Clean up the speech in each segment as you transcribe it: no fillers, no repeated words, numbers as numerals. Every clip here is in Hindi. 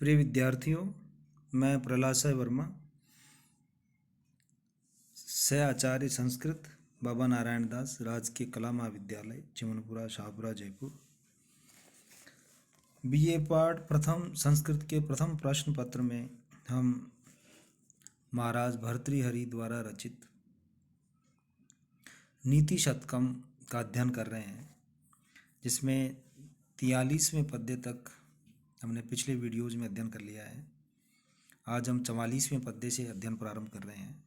प्रिय विद्यार्थियों, मैं प्रहलाद साय वर्मा, सह आचार्य संस्कृत बाबा नारायण दास राजकीय कला महाविद्यालय चिमनपुरा शाहपुरा जयपुर। बीए पाठ प्रथम संस्कृत के प्रथम प्रश्न पत्र में हम महाराज भर्तृहरि द्वारा रचित नीति शतकम का अध्ययन कर रहे हैं, जिसमें 43वें पद्य तक हमने पिछले वीडियोज में अध्ययन कर लिया है। आज हम 44वें पद्य से अध्ययन प्रारंभ कर रहे हैं।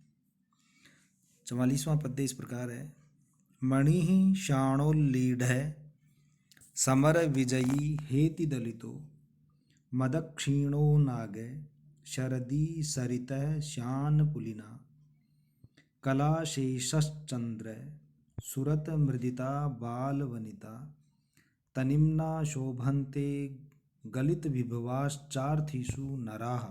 44वां पद्य इस प्रकार है। मणि शाणोल्लीढ़ समर विजयी हेति दलितो मदक्षिणो नाग शरदी सरितः श्यान पुलिना कलाशेषश्चंद्र सुरत मृदिता बाल वनिता तनिम्ना शोभन्ते गलित विभवाश्चार्थिषु नराः।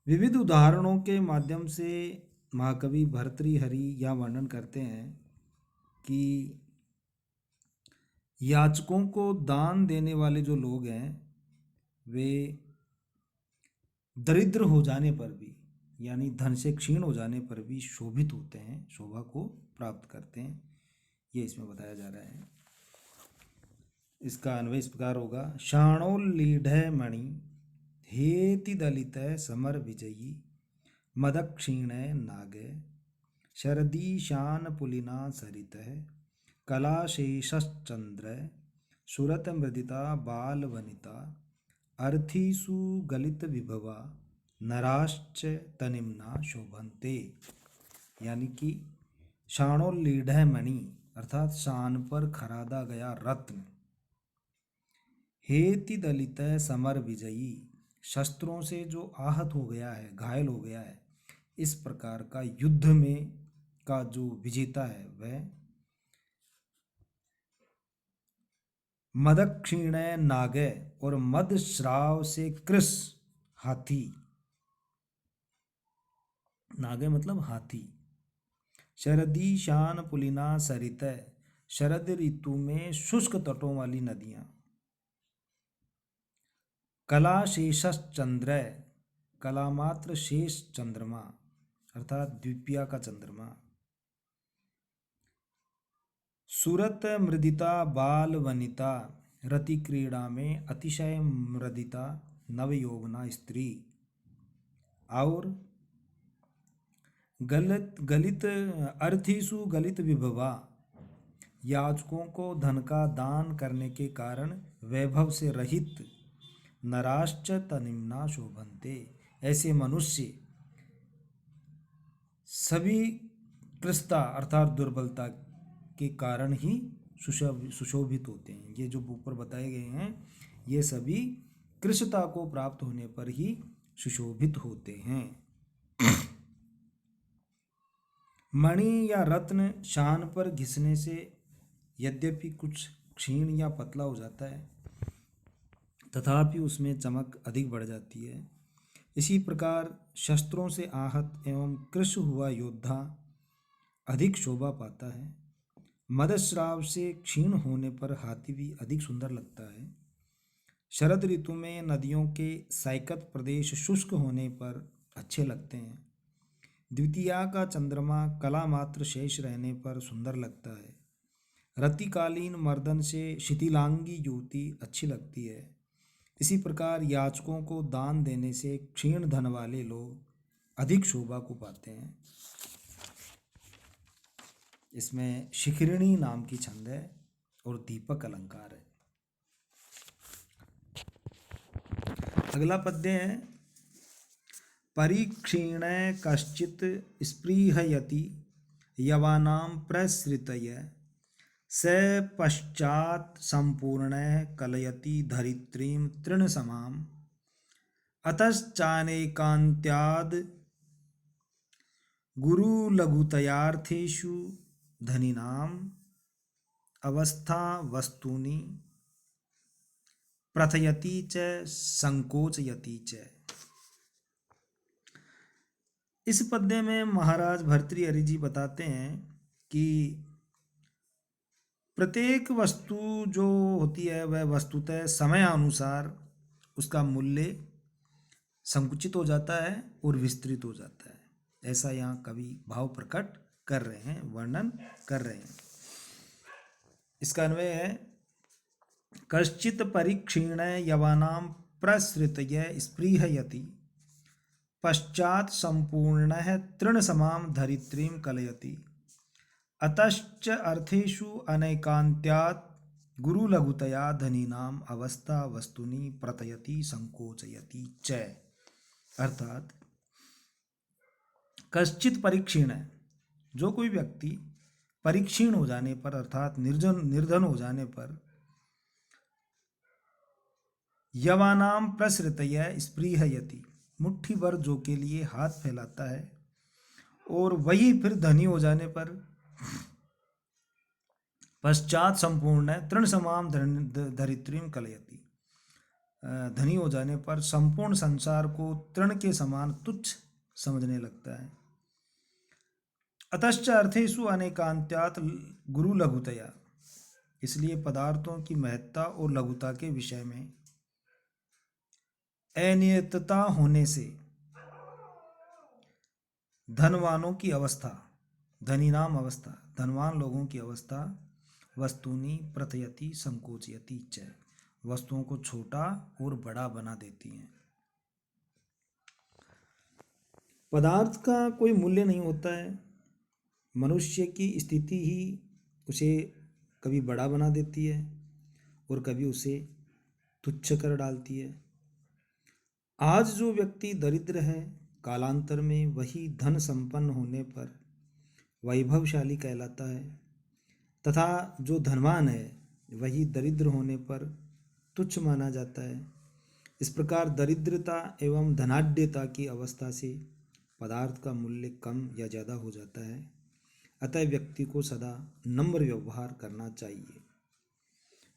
विविध उदाहरणों के माध्यम से महाकवि भर्तृहरि यह वर्णन करते हैं कि याचकों को दान देने वाले जो लोग हैं वे दरिद्र हो जाने पर भी, यानी धन से क्षीण हो जाने पर भी शोभित होते हैं, शोभा को प्राप्त करते हैं। ये इसमें बताया जा रहा है। इसका अन्वय इस प्रकार होगा। शाणोल्लीढ़ मणि हेति दलित समर विजयी मदक्षिण नाग शरदी शान पुलिना सरित कलाशेषश्चंद्र सुरत मृदिता बाल वनिता अर्थिषु गलित विभवा नराश्च तनिम्ना शोभन्ते। यानी कि शाणोल्लीढ़ मणि अर्थात शान पर खरादा गया रत्न, हेति दलित समर विजयी शस्त्रों से जो आहत हो गया है, घायल हो गया है, इस प्रकार का युद्ध में का जो विजेता है वह मदक्षिण नाग और मद श्राव से कृष हाथी, नागे मतलब हाथी, शरदी शान पुलिना सरित शरद ऋतु में शुष्क तटों वाली नदियां, कला शेषस चंद्र कला मात्र शेष चंद्रमा अर्थात द्वितीया का चंद्रमा, सुरत मृदिता बाल वनिता रति क्रीड़ा में अतिशय मृदिता नवयौवना स्त्री, और गलित अर्थिषु गलित विभवा याचकों को धन का दान करने के कारण वैभव से रहित नराश्च तनिम्ना शोभन्ते, ऐसे मनुष्य सभी कृष्णता अर्थात दुर्बलता के कारण ही सुशोभित होते हैं। ये जो ऊपर बताए गए हैं ये सभी कृष्णता को प्राप्त होने पर ही सुशोभित होते हैं। मणि या रत्न शान पर घिसने से यद्यपि कुछ क्षीण या पतला हो जाता है, तथापि उसमें चमक अधिक बढ़ जाती है। इसी प्रकार शस्त्रों से आहत एवं कृश हुआ योद्धा अधिक शोभा पाता है। मदश्राव से क्षीण होने पर हाथी भी अधिक सुंदर लगता है। शरद ऋतु में नदियों के सैकत प्रदेश शुष्क होने पर अच्छे लगते हैं। द्वितीया का चंद्रमा कला मात्र शेष रहने पर सुंदर लगता है। रतिकालीन मर्दन से शिथिलांगी युवती अच्छी लगती है। इसी प्रकार याचकों को दान देने से क्षीण धन वाले लोग अधिक शोभा को पाते हैं। इसमें शिखरिणी नाम की छंद है और दीपक अलंकार है। अगला पद्य है। परीक्षीण कश्चित् स्पृहयति यवानां प्रसृतय स पश्चात् संपूर्ण कलयति धरित्रीं तृणसमाम् अतश्चानेकान्त्याद् गुरुलघुतयार्थेषु धनिनाम् अवस्था वस्तूनि प्रथयति च संकोचयति च। इस पद्य में महाराज भर्तृहरि जी बताते हैं कि प्रत्येक वस्तु जो होती है वह वस्तुतः समय अनुसार उसका मूल्य संकुचित हो जाता है और विस्तृत हो जाता है। ऐसा यहाँ कवि भाव प्रकट कर रहे हैं, वर्णन कर रहे हैं। इसका अन्वय है कश्चित् परिक्षीण यवानां प्रसृतय स्पृहयति पश्चात् संपूर्णः तृणसमां धरित्रीं कलयति अतश्च अर्थेषु अनैकान्त्यात् गुरुलघुतया धनीनाम अवस्था वस्तुनि प्रतयति संकोचयति च। अर्थात कश्चित परीक्षीण है, जो कोई व्यक्ति परीक्षीण हो जाने पर अर्थात निर्धन हो जाने पर यवानाम प्रसृतय स्पृहयति मुट्ठी भर जो के लिए हाथ फैलाता है और वही फिर धनी हो जाने पर पश्चात संपूर्ण तृण समाम धरित्रीम कलयति धनी हो जाने पर संपूर्ण संसार को तृण के समान तुच्छ समझने लगता है। अतश्च अर्थेषु अनेकान्त्यात् गुरु लघुतया, इसलिए पदार्थों की महत्ता और लघुता के विषय में अनियतता होने से धनवानों की अवस्था, धनीनाम अवस्था, धनवान लोगों की अवस्था वस्तुनि प्रथयति संकोचयति च, वस्तुओं को छोटा और बड़ा बना देती हैं। पदार्थ का कोई मूल्य नहीं होता है, मनुष्य की स्थिति ही उसे कभी बड़ा बना देती है और कभी उसे तुच्छ कर डालती है। आज जो व्यक्ति दरिद्र है, कालांतर में वही धन संपन्न होने पर वैभवशाली कहलाता है, तथा जो धनवान है वही दरिद्र होने पर तुच्छ माना जाता है। इस प्रकार दरिद्रता एवं धनाढ्यता की अवस्था से पदार्थ का मूल्य कम या ज़्यादा हो जाता है। अतः व्यक्ति को सदा नम्र व्यवहार करना चाहिए।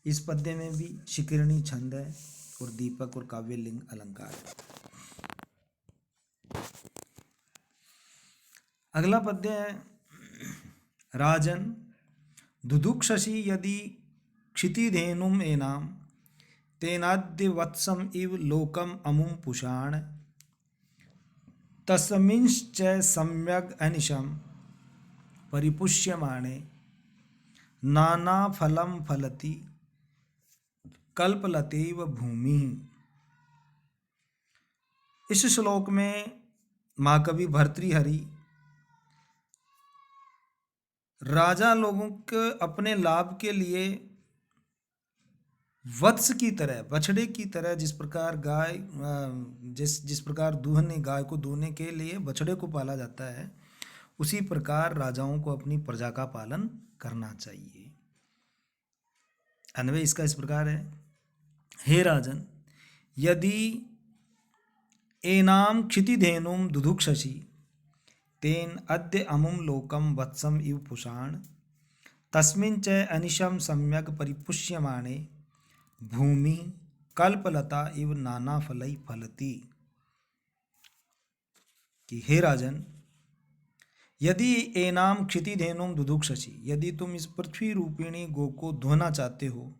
इस पद्य में भी शिकिरणी छंद है और दीपक और काव्यलिंग अलंकार है। अगला पद्य है राजन दुदुक्षसि यदि क्षितिधेनुम एनाम तेनाद्य वत्सम इव लोकम अमुम पुषाण तस्मिंश्च सम्यग् अनिशम परिपुष्यमाणे नाना फलम फलति कल्पलतेव भूमि। इस श्लोक में महाकवि भर्तृहरि राजा लोगों के अपने लाभ के लिए वत्स की तरह, बछड़े की तरह, जिस प्रकार गाय जिस प्रकार दूहने गाय को दूहने के लिए बछड़े को पाला जाता है, उसी प्रकार राजाओं को अपनी प्रजा का पालन करना चाहिए। अन्वय इसका इस प्रकार है, हे राजन, यदि एनाम क्षितिधेनुम दुदुक्षसि तेन अद्य अमुम लोकम वत्सम इव पुषाण तस्मिन् च अनिशम सम्यक् परिपुष्यमाणे भूमि कल्पलता इव नाना फलै फलति। कि हे राजन, यदि एनाम क्षितिधेनुम दुदुक्षसि, यदि तुम इस पृथ्वी रूपिणी गो को धोना चाहते हो,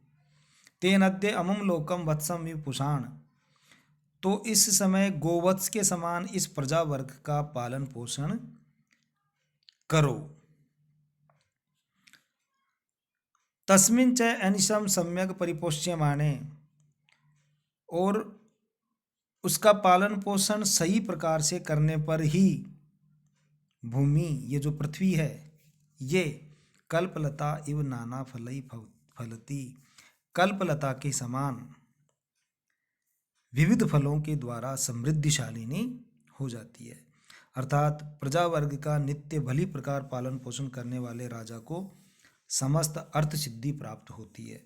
तेन अद्य अमुम लोकम वत्सम इव पुषाण, तो इस समय गोवत्स के समान इस प्रजा वर्ग का पालन पोषण करो। तस्मिन् च अनिशम सम्यक परिपोष्यमाणे, और उसका पालन पोषण सही प्रकार से करने पर ही भूमि, ये जो पृथ्वी है, ये कल्पलता इव नाना फलै फलति, कल्पलता के समान विविध फलों के द्वारा समृद्धिशालिनी हो जाती है। अर्थात प्रजा वर्ग का नित्य भली प्रकार पालन पोषण करने वाले राजा को समस्त अर्थ सिद्धि प्राप्त होती है।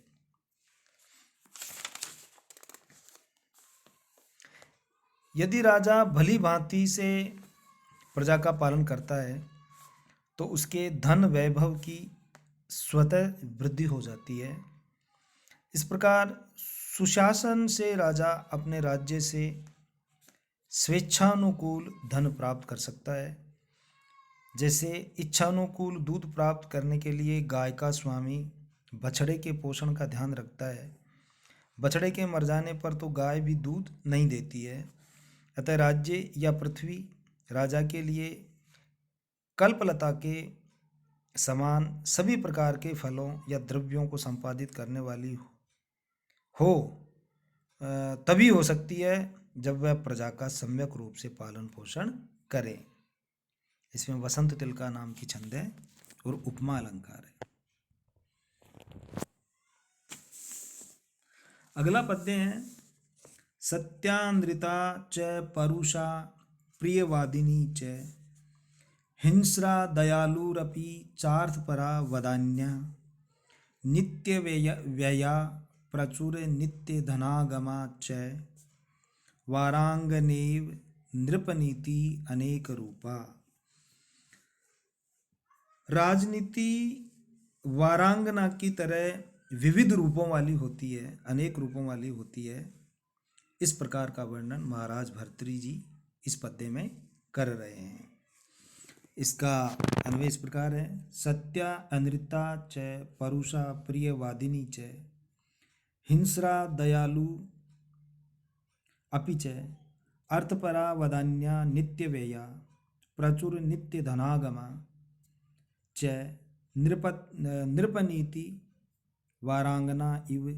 यदि राजा भली भांति से प्रजा का पालन करता है तो उसके धन वैभव की स्वतः वृद्धि हो जाती है। इस प्रकार सुशासन से राजा अपने राज्य से स्वेच्छानुकूल धन प्राप्त कर सकता है। जैसे इच्छानुकूल दूध प्राप्त करने के लिए गाय का स्वामी बछड़े के पोषण का ध्यान रखता है। बछड़े के मर जाने पर तो गाय भी दूध नहीं देती है। अतः राज्य या पृथ्वी राजा के लिए कल्पलता के समान सभी प्रकार के फलों या द्रव्यों को संपादित करने वाली हो तभी हो सकती है जब वह प्रजा का सम्यक रूप से पालन पोषण करे। इसमें वसंत तिलका नाम की छंद है और उपमा अलंकार है। अगला पद्य है सत्यान्द्रिता च परुषा प्रियवादिनी च हिंस्रा दयालुरपि चार्थपरा वदान्या नित्यव्यया प्रचुर नित्यधनागमा च वारांगनेव नृपनीति अनेक रूपा। राजनीति वारांगना की तरह विविध रूपों वाली होती है, अनेक रूपों वाली होती है। इस प्रकार का वर्णन महाराज भर्तृहरि जी इस पद्य में कर रहे हैं। इसका अन्वय इस प्रकार है सत्या अनृता च परुषा प्रियवादिनी च हिंस्रा दयालु अपि च अर्थपरा वदान्या नित्यव्यया प्रचुर नित्यधनागमा च नृपनीति वारांगना इव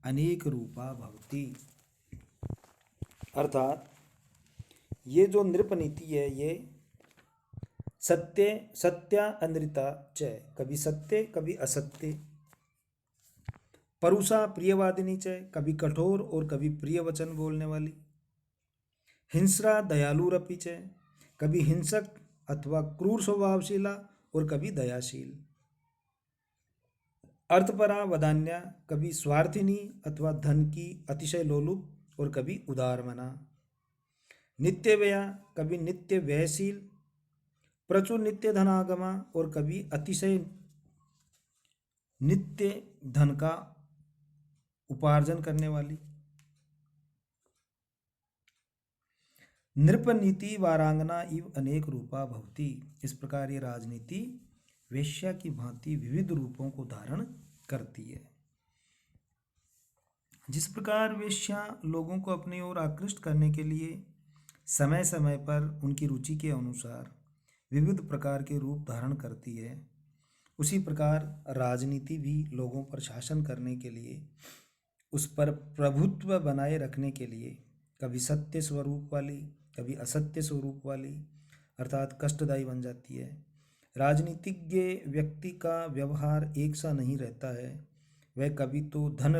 अनेक रूपा भवति। अर्थात ये जो नृपनीति है ये सत्या अनृता च, कभी सत्य कभी असत्य, परुषा प्रियवादिनी च, कभी कठोर और कभी प्रिय वचन बोलने वाली, हिंस्रा दयालुरपि च, कभी हिंसक अथवा क्रूर स्वभावशीला और कभी दयाशील, अर्थपरा वदान्या, कभी स्वार्थिनी अथवा धन की अतिशय लोलुप और कभी उदारमना, नित्य व्यया, कभी नित्य व्ययशील, प्रचुर नित्य धनागमा और कभी अतिशय नित्य धन का उपार्जन करने वाली, नृपनीति वारांगना इव अनेक रूपा भवति। इस प्रकार ये राजनीति वेश्या की भांति विविध रूपों को धारण करती है। जिस प्रकार वेश्या लोगों को अपनी ओर आकृष्ट करने के लिए समय समय पर उनकी रुचि के अनुसार विविध प्रकार के रूप धारण करती है, उसी प्रकार राजनीति भी लोगों पर शासन करने के लिए, उस पर प्रभुत्व बनाए रखने के लिए कभी सत्य स्वरूप वाली कभी असत्य स्वरूप वाली अर्थात कष्टदायी बन जाती है। राजनीतिज्ञ व्यक्ति का व्यवहार एक सा नहीं रहता है। वह कभी तो धन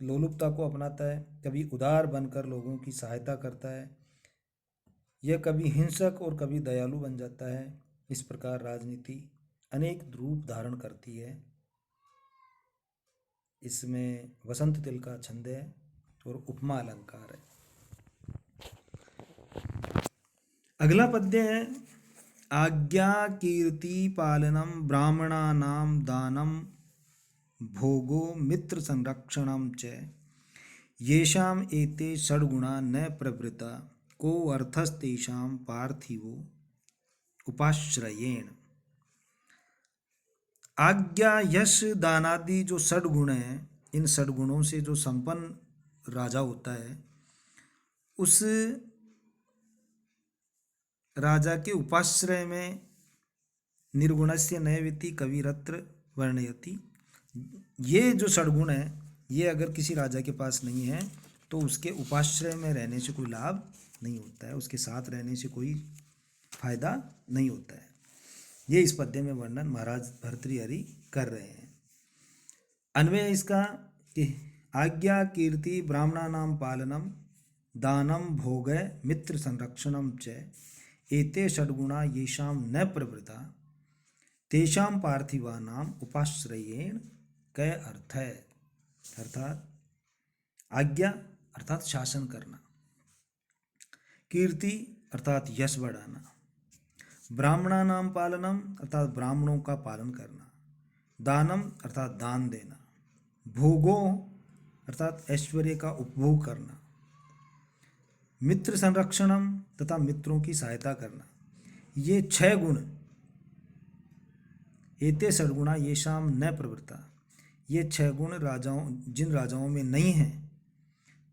लोलुपता को अपनाता है, कभी उदार बनकर लोगों की सहायता करता है, यह कभी हिंसक और कभी दयालु बन जाता है। इस प्रकार राजनीति अनेक रूप धारण करती है। इसमें वसंत तिल का छंद है और उपमा अलंकार है। अगला पद्य है आज्ञा कीर्ति पालनम ब्राह्मणानाम दानम भोगो मित्र संरक्षणम च येषाम एते षड्गुणा न प्रवृत्ता को अर्थस्तेषाम पार्थिवो उपाश्रयेण। आज्ञा यश दानादि जो षड्गुण हैं, इन षड्गुणों से जो संपन्न राजा होता है उस राजा के उपाश्रय में निर्गुणस्य नैवेति कविरत्र वर्णयति। ये जो षड्गुण है ये अगर किसी राजा के पास नहीं है तो उसके उपाश्रय में रहने से कोई लाभ नहीं होता है, उसके साथ रहने से कोई फायदा नहीं होता है। ये इस पद्य में वर्णन महाराज भर्तृहरि कर रहे हैं। अन्वय इसका कि आज्ञा कीर्ति ब्राह्मणानां पालनम दानम भोग मित्र संरक्षणम च एते षड्गुणा येषां न प्रवृत्ता तेषां पार्थिवानां उपाश्रयेण कै अर्थ है। अर्थात आज्ञा अर्थात शासन करना, कीर्ति अर्थात यश बढ़ाना, ब्राह्मणानां पालनम अर्थात ब्राह्मणों का पालन करना, दानम अर्थात दान देना, भोगो अर्थात ऐश्वर्य का उपभोग करना, मित्र संरक्षणम तथा मित्रों की सहायता करना। ये 6 गुण एते षड्गुणा येषाम न प्रवृत्ता, ये 6 गुण राजाओं जिन राजाओं में नहीं हैं,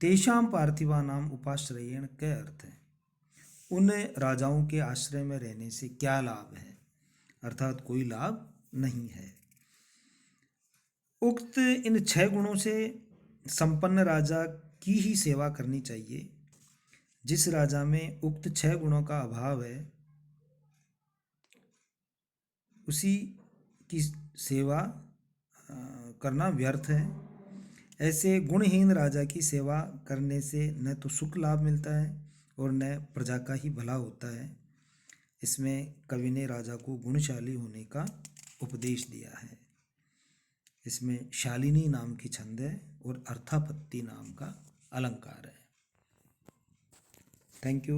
तेषाम पार्थिवानाम उपाश्रयेण क्या अर्थ है, उन राजाओं के आश्रय में रहने से क्या लाभ है, अर्थात कोई लाभ नहीं है। उक्त इन 6 गुणों से संपन्न राजा की ही सेवा करनी चाहिए। जिस राजा में उक्त 6 गुणों का अभाव है, उसी की सेवा करना व्यर्थ है। ऐसे गुणहीन राजा की सेवा करने से न तो सुख लाभ मिलता है और न प्रजा का ही भला होता है। इसमें कवि ने राजा को गुणशाली होने का उपदेश दिया है। इसमें शालिनी नाम की छंद है और अर्थापत्ति नाम का अलंकार है। Thank you.